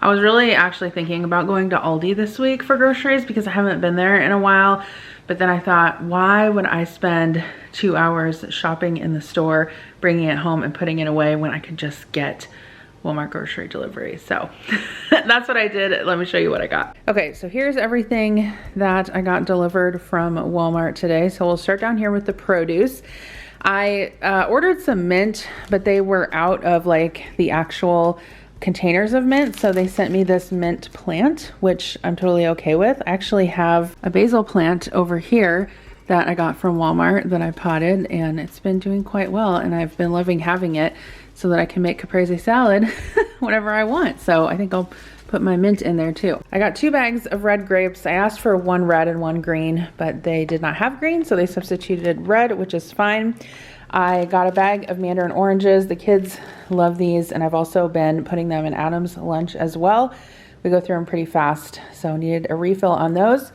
I was really actually thinking about going to Aldi this week for groceries because I haven't been there in a while. But then I thought, why would I spend 2 hours shopping in the store, bringing it home and putting it away when I could just get Walmart grocery delivery? So that's what I did. Let me show you what I got. Okay, so here's everything that I got delivered from Walmart today. So we'll start down here with the produce. I ordered some mint, but they were out of like the actual containers of mint, so they sent me this mint plant, which I'm totally okay with. I actually have a basil plant over here that I got from Walmart that I potted, and it's been doing quite well, and I've been loving having it so that I can make caprese salad whenever I want. So I think I'll put my mint in there too. I got 2 bags of red grapes. I asked for 1 red and 1 green, but they did not have green, so they substituted red, which is fine. I got a bag of mandarin oranges. The kids love these, and I've also been putting them in Adam's lunch as well. We go through them pretty fast, so needed a refill on those.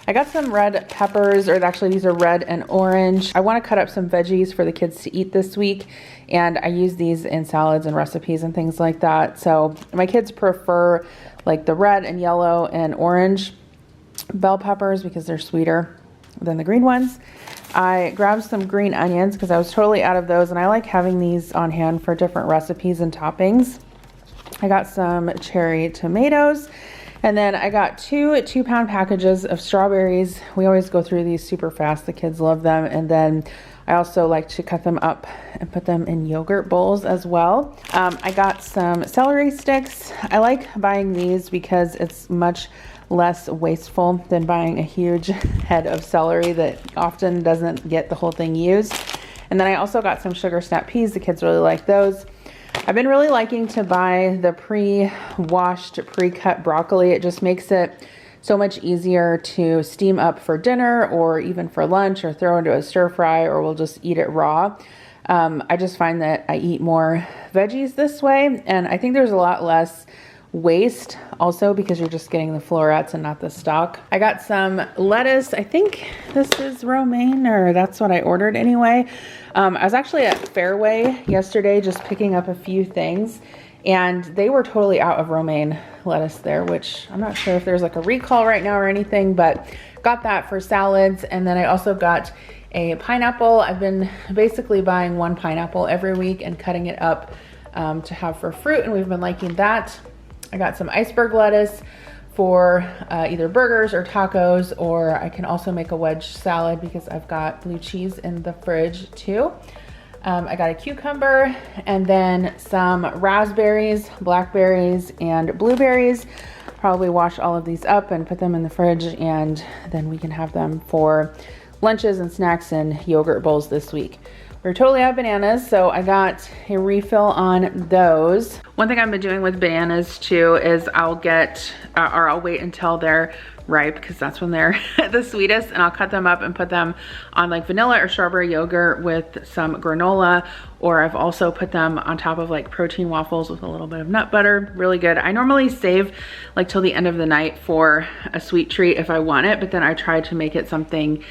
I got some red peppers, or actually these are red and orange. I want to cut up some veggies for the kids to eat this week, and I use these in salads and recipes and things like that. So my kids prefer like the red and yellow and orange bell peppers because they're sweeter than the green ones. I grabbed some green onions because I was totally out of those, and I like having these on hand for different recipes and toppings. I got some cherry tomatoes, and then I got 2 2-pound packages of strawberries. We always go through these super fast. The kids love them. And then I also like to cut them up and put them in yogurt bowls as well. I got some celery sticks. I like buying these because it's much less wasteful than buying a huge head of celery that often doesn't get the whole thing used. And then I also got some sugar snap peas. The kids really like those. I've been really liking to buy the pre-washed, pre-cut broccoli. It just makes it so much easier to steam up for dinner or even for lunch, or throw into a stir fry, or we'll just eat it raw. I just find that I eat more veggies this way, and I think there's a lot less waste also because you're just getting the florets and not the stalk. I got some lettuce. I think this is romaine, or that's what I ordered anyway. I was actually at Fairway yesterday just picking up a few things, and they were totally out of romaine lettuce there, which I'm not sure if there's like a recall right now or anything, but got that for salads. And then I also got a pineapple. I've been basically buying 1 pineapple every week and cutting it up to have for fruit, and we've been liking that. I got some iceberg lettuce for either burgers or tacos, or I can also make a wedge salad because I've got blue cheese in the fridge too. I got a cucumber, and then some raspberries, blackberries, and blueberries. Probably wash all of these up and put them in the fridge, and then we can have them for lunches and snacks and yogurt bowls this week. We're totally out of bananas, so I got a refill on those. One thing I've been doing with bananas too is I'll get, or I'll wait until they're ripe because that's when they're the sweetest, and I'll cut them up and put them on like vanilla or strawberry yogurt with some granola, or I've also put them on top of like protein waffles with a little bit of nut butter. Really good. I normally save like till the end of the night for a sweet treat if I want it, but then I try to make it something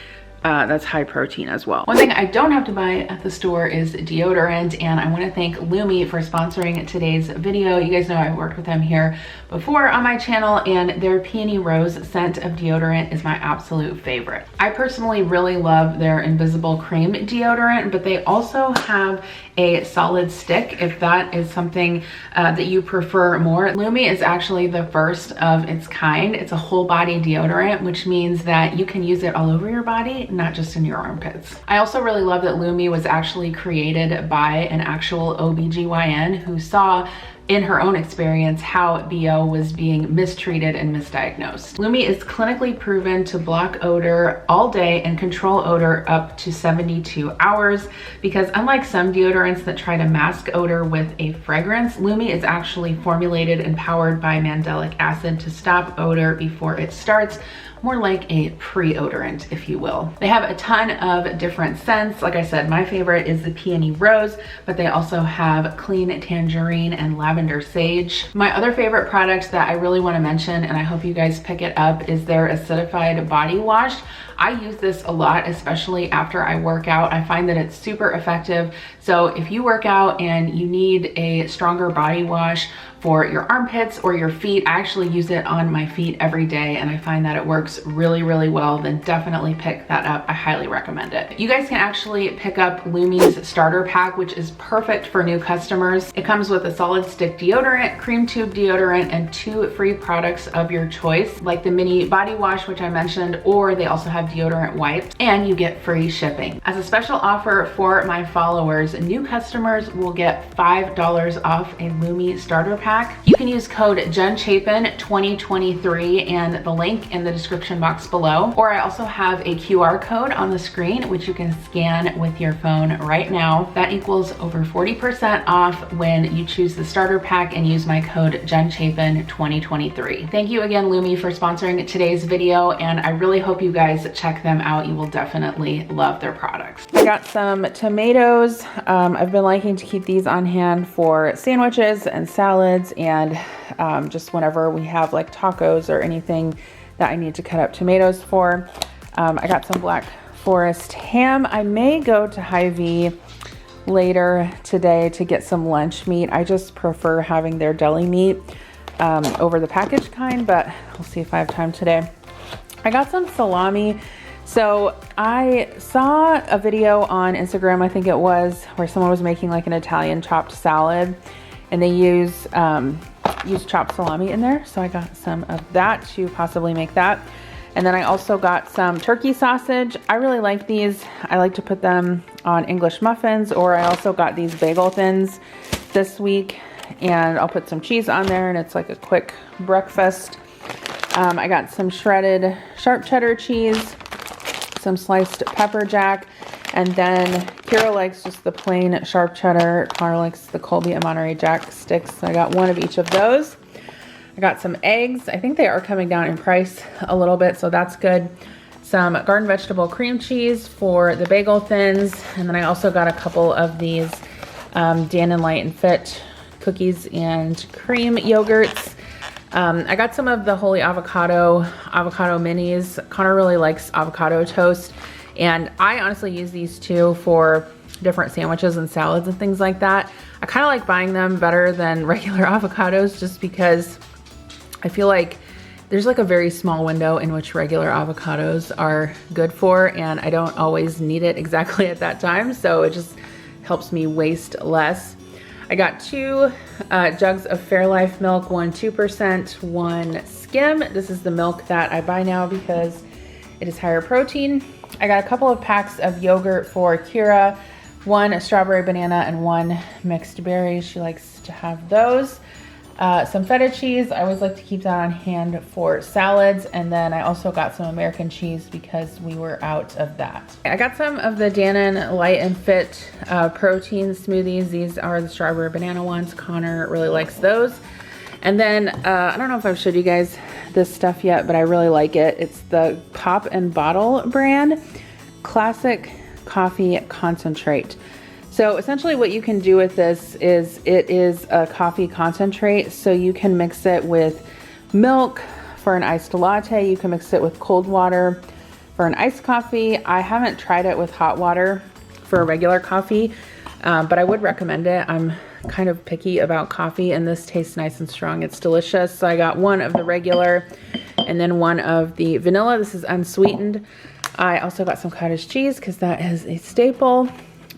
that's high protein as well. One thing I don't have to buy at the store is deodorant, and I want to thank Lumi for sponsoring today's video. You guys know I've worked with them here before on my channel, and their Peony Rose scent of deodorant is my absolute favorite. I personally really love their Invisible Cream deodorant, but they also have a solid stick if that is something that you prefer more. Lumi is actually the first of its kind. It's a whole body deodorant, which means that you can use it all over your body, not just in your armpits. I also really love that Lumi was actually created by an actual OBGYN who saw in her own experience how BO was being mistreated and misdiagnosed. Lumi is clinically proven to block odor all day and control odor up to 72 hours, because unlike some deodorants that try to mask odor with a fragrance, Lumi is actually formulated and powered by mandelic acid to stop odor before it starts, more like a pre-odorant, if you will. They have a ton of different scents. Like I said, my favorite is the Peony Rose, but they also have Clean Tangerine and Lavender Sage. My other favorite product that I really want to mention, and I hope you guys pick it up, is their acidified body wash. I use this a lot, especially after I work out. I find that it's super effective. So if you work out and you need a stronger body wash for your armpits or your feet. I actually use it on my feet every day and I find that it works really, really well. Then definitely pick that up. I highly recommend it. You guys can actually pick up Lumi's starter pack, which is perfect for new customers. It comes with a solid stick deodorant, cream tube deodorant, and 2 free products of your choice, like the mini body wash, which I mentioned, or they also have deodorant wipes, and you get free shipping. As a special offer for my followers, new customers will get $5 off a Lumi starter pack. You can use code JenChapin2023 and the link in the description box below. Or I also have a QR code on the screen, which you can scan with your phone right now. That equals over 40% off when you choose the starter pack and use my code JenChapin2023. Thank you again, Lumi, for sponsoring today's video, and I really hope you guys check them out. You will definitely love their products. I got some tomatoes. I've been liking to keep these on hand for sandwiches and salads, and just whenever we have like tacos or anything that I need to cut up tomatoes for. I got some Black Forest ham. I may go to Hy-Vee later today to get some lunch meat. I just prefer having their deli meat over the packaged kind, but we'll see if I have time today. I got some salami. So I saw a video on Instagram, I think it was, where someone was making like an Italian chopped salad, and they use chopped salami in there. So I got some of that to possibly make that. And then I also got some turkey sausage. I really like these. I like to put them on English muffins, or I also got these bagel thins this week, and I'll put some cheese on there, and it's like a quick breakfast. I got some shredded sharp cheddar cheese, some sliced pepper jack, and then Kira likes just the plain sharp cheddar. Connor likes the Colby and Monterey Jack sticks. So I got one of each of those. I got some eggs. I think they are coming down in price a little bit, so that's good. Some garden vegetable cream cheese for the bagel thins, and then I also got a couple of these Dan & Light and Fit cookies and cream yogurts. I got some of the Holy Avocado minis. Connor really likes avocado toast, and I honestly use these too for different sandwiches and salads and things like that. I kind of like buying them better than regular avocados, just because I feel like there's like a very small window in which regular avocados are good for, and I don't always need it exactly at that time, so it just helps me waste less. I got 2 jugs of Fairlife milk, one 2%, one skim. This is the milk that I buy now because it is higher protein. I got a couple of packs of yogurt for Kira, one strawberry banana and one mixed berry. She likes to have those. Some feta cheese. I always like to keep that on hand for salads. And then I also got some American cheese because we were out of that. I got some of the Dan & Light and Fit protein smoothies. These are the strawberry banana ones. Connor really likes those. And then I don't know if I've showed you guys this stuff yet, but I really like it. It's the Pop and Bottle brand Classic Coffee Concentrate. So essentially what you can do with this is it is a coffee concentrate. So you can mix it with milk for an iced latte. You can mix it with cold water for an iced coffee. I haven't tried it with hot water for a regular coffee, but I would recommend it. I'm kind of picky about coffee, and this tastes nice and strong. It's delicious. So I got one of the regular and then one of the vanilla. This is unsweetened. I also got some cottage cheese because that is a staple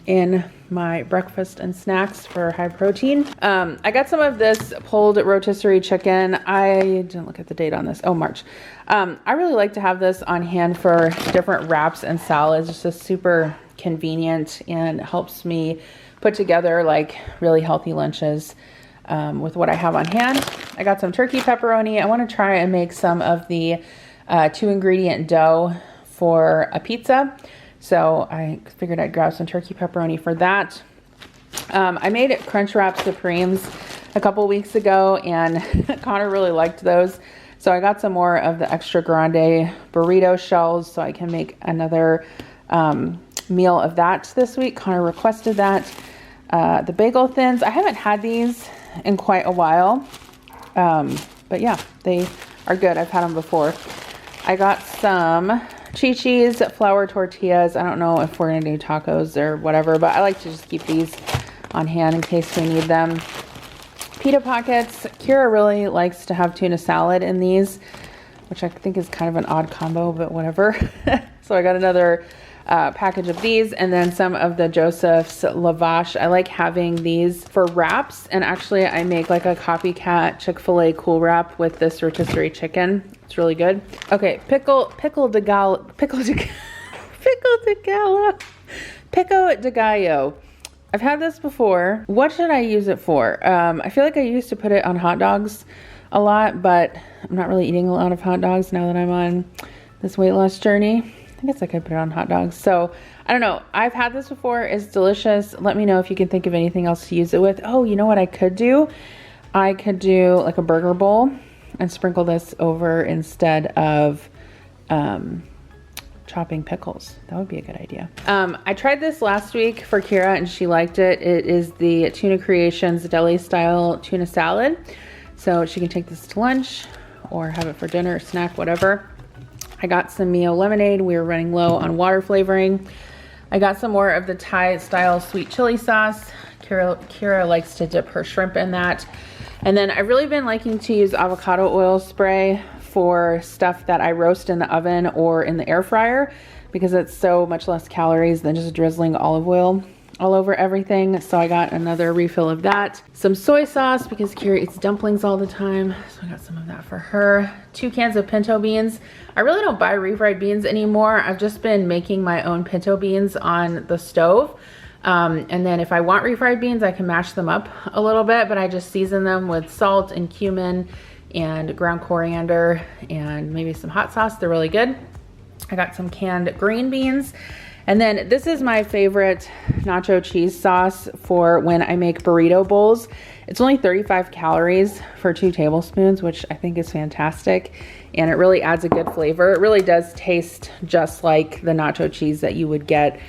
in my breakfast and snacks for high protein. I got some of this pulled rotisserie chicken. I didn't look at the date on this. Oh, March. I really like to have this on hand for different wraps and salads. It's just super convenient and helps me put together like really healthy lunches with what I have on hand. I got some turkey pepperoni. I want to try and make some of the 2-ingredient dough for a pizza. So I figured I'd grab some turkey pepperoni for that. I made Crunchwrap Supremes a couple weeks ago, and Connor really liked those. So I got some more of the extra grande burrito shells so I can make another meal of that this week. Connor requested that. The bagel thins, I haven't had these in quite a while, but yeah, they are good. I've had them before. I got some Chi-Chi's flour tortillas. I don't know if we're gonna do tacos or whatever, but I like to just keep these on hand in case we need them. pita pockets. Kira really likes to have tuna salad in these, which I think is kind of an odd combo, but whatever. So I got another package of these, and then some of the Joseph's lavash. I like having these for wraps, and actually I make like a copycat Chick-fil-A cool wrap with this rotisserie chicken. It's really good. Okay, pico de gallo. I've had this before. What should I use it for? I feel like I used to put it on hot dogs a lot, but I'm not really eating a lot of hot dogs now that I'm on this weight loss journey. I guess I could put it on hot dogs. So I don't know. I've had this before. It's delicious. Let me know if you can think of anything else to use it with. Oh, you know what I could do? I could do like a burger bowl and sprinkle this over instead of chopping pickles. That would be a good idea. I tried this last week for Kira and she liked it. It is the Tuna Creations deli style tuna salad. So she can take this to lunch or have it for dinner, snack, whatever. I got some Mio lemonade. We were running low on water flavoring. I got some more of the Thai style sweet chili sauce. Kira likes to dip her shrimp in that. And then I've really been liking to use avocado oil spray for stuff that I roast in the oven or in the air fryer because it's so much less calories than just drizzling olive oil all over everything. So I got another refill of that. Some soy sauce because Kira eats dumplings all the time. So I got some of that for her. 2 cans of pinto beans. I really don't buy refried beans anymore. I've just been making my own pinto beans on the stove. And then if I want refried beans, I can mash them up a little bit, but I just season them with salt and cumin and ground coriander and maybe some hot sauce. They're really good. I got some canned green beans. And then this is my favorite nacho cheese sauce for when I make burrito bowls. It's only 35 calories for 2 tablespoons, which I think is fantastic. And it really adds a good flavor. It really does taste just like the nacho cheese that you would get,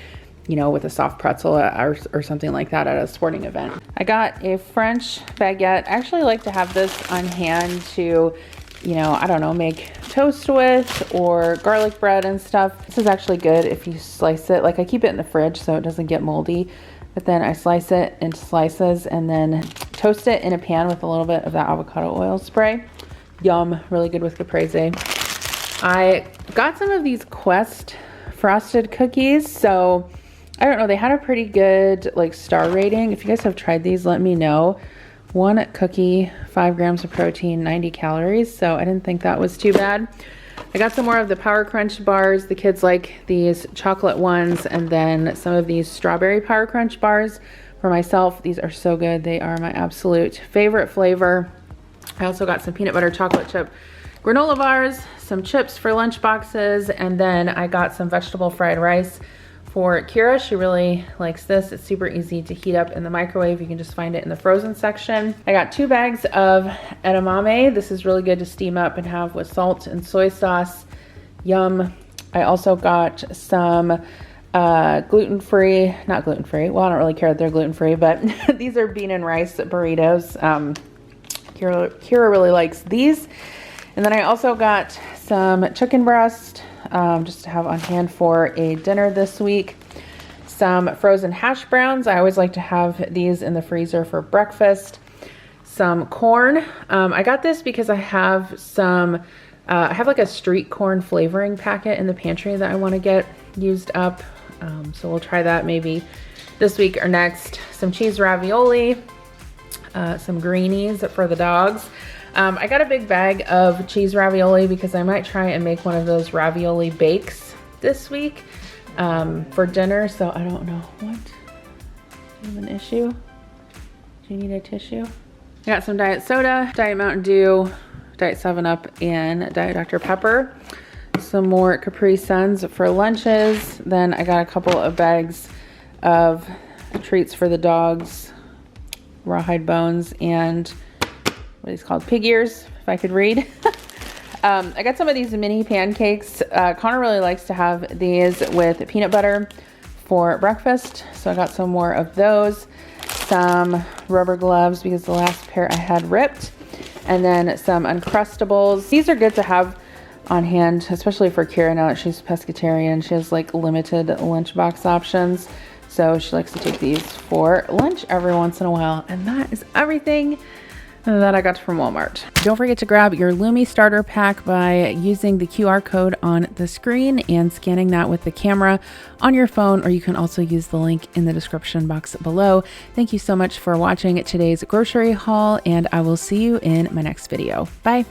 you know, with a soft pretzel or something like that at a sporting event. I got a French baguette. I actually like to have this on hand to, you know, I don't know, make toast with or garlic bread and stuff. This is actually good if you slice it. Like I keep it in the fridge so it doesn't get moldy, but then I slice it into slices and then toast it in a pan with a little bit of that avocado oil spray. Yum, really good with caprese. I got some of these Quest frosted cookies. So I don't know, they had a pretty good like star rating. If you guys have tried these, let me know. 1 cookie, 5 grams of protein, 90 calories. So I didn't think that was too bad. I got some more of the Power Crunch bars. The kids like these chocolate ones, and then some of these strawberry Power Crunch bars for myself. These are so good. They are my absolute favorite flavor. I also got some peanut butter chocolate chip granola bars, some chips for lunch boxes, and then I got some vegetable fried rice for Kira. She really likes this. It's super easy to heat up in the microwave. You can just find it in the frozen section. I got 2 bags of edamame. This is really good to steam up and have with salt and soy sauce. Yum. I also got some gluten-free, not gluten-free. Well, I don't really care that they're gluten-free, but these are bean and rice burritos. Kira really likes these. And then I also got some chicken breast, just to have on hand for a dinner this week. Some frozen hash browns. I always like to have these in the freezer for breakfast. Some corn. I got this because I have some, I have like a street corn flavoring packet in the pantry that I want to get used up. So we'll try that maybe this week or next. Some cheese ravioli, some greenies for the dogs. I got a big bag of cheese ravioli because I might try and make one of those ravioli bakes this week for dinner. So I don't know. What? Do you have an issue? Do you need a tissue? I got some diet soda, Diet Mountain Dew, Diet 7-Up, and Diet Dr. Pepper. Some more Capri Suns for lunches. Then I got a couple of bags of treats for the dogs, rawhide bones, and what is called pig ears, if I could read. I got some of these mini pancakes. Connor really likes to have these with peanut butter for breakfast, so I got some more of those. Some rubber gloves because the last pair I had ripped, and then some Uncrustables. These are good to have on hand, especially for Kira now that she's pescatarian. She has like limited lunchbox options, so she likes to take these for lunch every once in a while. And that is everything that I got from Walmart. Don't forget to grab your Lumi starter pack by using the QR code on the screen and scanning that with the camera on your phone, or you can also use the link in the description box below. Thank you so much for watching today's grocery haul, and I will see you in my next video. Bye.